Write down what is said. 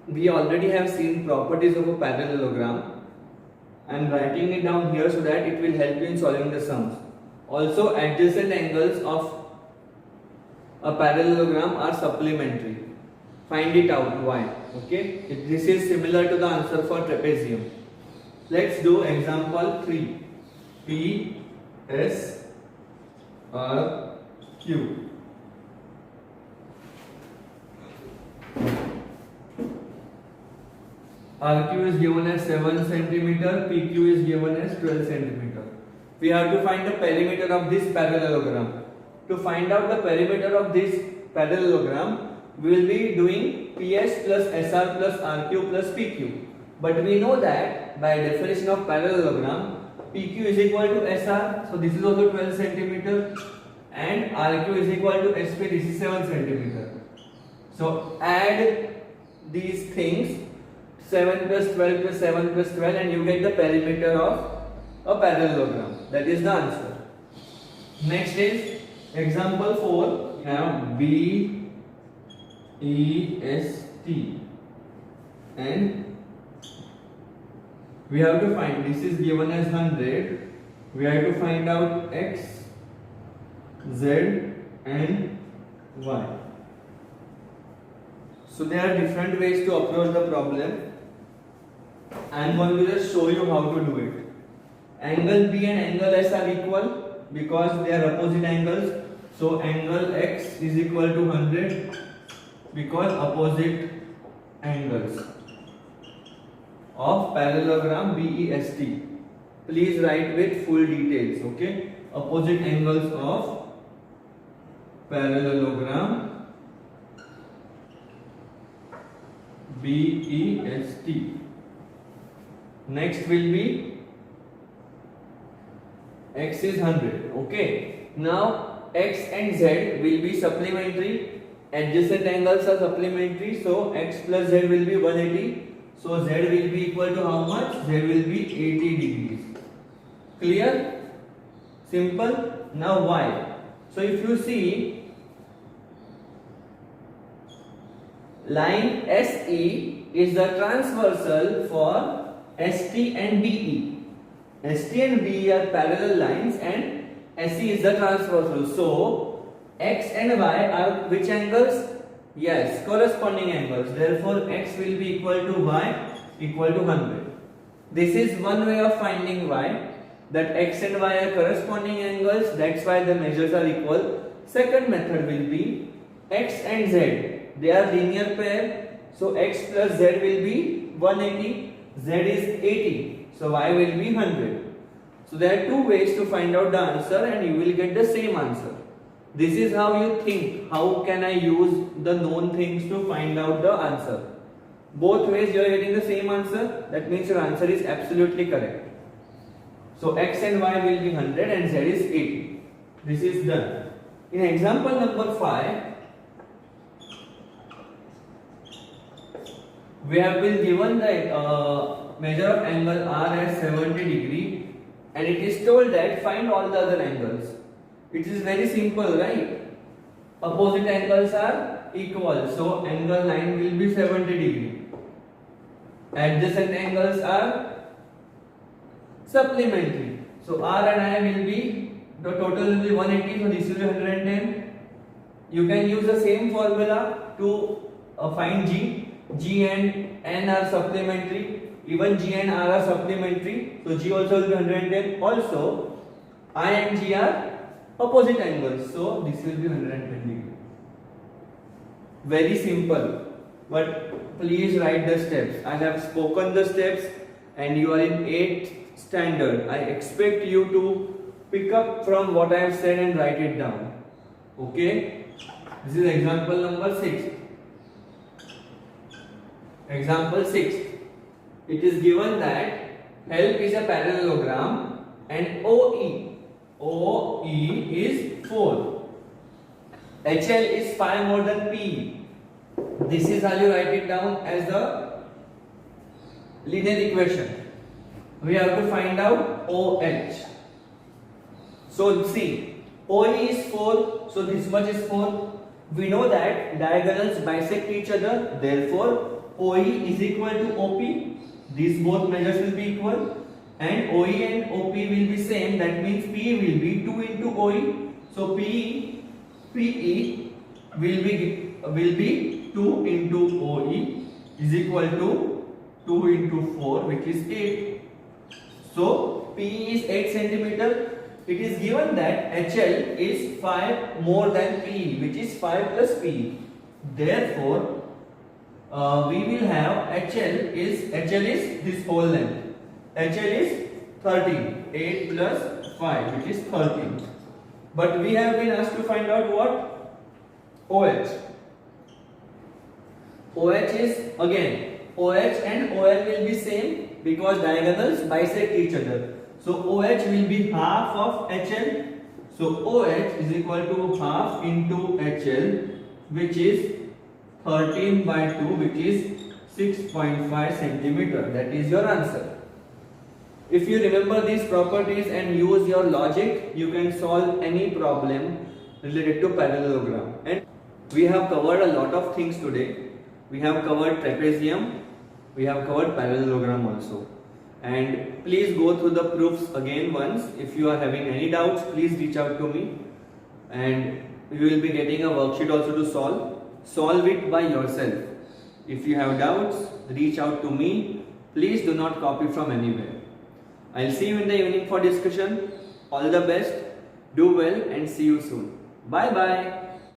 we already have seen properties of a parallelogram. I am writing it down here so that it will help you in solving the sums. Also, adjacent angles of a parallelogram are supplementary. Find it out why. Okay, this is similar to the answer for trapezium. Let's do example 3. P, S, R, Q. RQ is given as 7 cm, PQ is given as 12 cm. We have to find the perimeter of this parallelogram. To find out the perimeter of this parallelogram, we will be doing PS plus SR plus RQ plus PQ. But we know that by definition of parallelogram, PQ is equal to SR, so this is also 12 cm, and RQ is equal to SP, this is 7 cm. So add these things, 7 plus 12 plus 7 plus 12, and you get the perimeter of a parallelogram. That is the answer. Next is example 4. We have B, E, S, T, and we have to find, this is given as 100. We have to find out X, Z, and Y. So there are different ways to approach the problem. I am going to just show you how to do it. Angle B and angle S are equal because they are opposite angles. So angle X is equal to 100 because opposite angles of parallelogram BEST. Please write with full details, okay? Opposite angles of parallelogram BEST. Next will be X is 100, okay? Now X and Z will be supplementary, adjacent angles are supplementary, so X plus Z will be 180. So Z will be equal to how much? Z will be 80 degrees. Clear? Simple. Now Y. So if you see, line SE is the transversal for ST and BE. ST and BE are parallel lines and SE is the transversal. So X and Y are which angles? Yes, corresponding angles. Therefore, X will be equal to Y equal to 100. This is one way of finding Y, that X and Y are corresponding angles. That's why the measures are equal. Second method will be X and Z. They are linear pair. So X plus Z will be 180. Z is 80. So Y will be 100. So there are two ways to find out the answer and you will get the same answer. This is how you think, how can I use the known things to find out the answer. Both ways you are getting the same answer, that means your answer is absolutely correct. So X and Y will be 100 and Z is 80. This is done. In example number 5, we have been given the measure of angle R as 70 degree and it is told that find all the other angles. It is very simple, right? Opposite angles are equal, so angle 9 will be 70 degree. Adjacent angles are supplementary. So R and I will be, the total will be 180, so this will be 110. You can use the same formula to find G. G and N are supplementary. Even G and R are supplementary. So G also will be 110. Also, I and G are opposite angles, so this will be 110 degree. Very simple, but please write the steps. I have spoken the steps and you are in 8th standard. I expect you to pick up from what I have said and write it down. Okay? This is example number 6. Example 6. It is given that HELP is a parallelogram and OE is 4. HL is 5 more than PE. This is how you write it down as the linear equation. We have to find out OH. So see, OE is 4, so this much is 4. we know that diagonals bisect each other, therefore OE is equal to OP. These both measures will be equal, and OE and OP will be same. That means P will be 2 into OE. So PE will be 2 into OE is equal to 2 into 4, which is 8. So PE is 8 centimeter. It is given that HL is 5 more than PE, which is 5 plus PE. Therefore, we will have HL is this whole length. HL is 13. 8 plus 5, which is 13. But we have been asked to find out what? OH. OH is again OH and OL will be same because diagonals bisect each other. So OH will be half of HL. So OH is equal to half into HL, which is 13 by 2, which is 6.5 centimeter. That is your answer. If you remember these properties and use your logic, you can solve any problem related to parallelogram. And we have covered a lot of things today. We have covered trapezium, we have covered parallelogram also. And please go through the proofs again once. If you are having any doubts, please reach out to me. And you will be getting a worksheet also to solve. Solve it by yourself. If you have doubts, reach out to me. Please do not copy from anywhere. I'll see you in the evening for discussion. All the best. Do well and see you soon. Bye bye.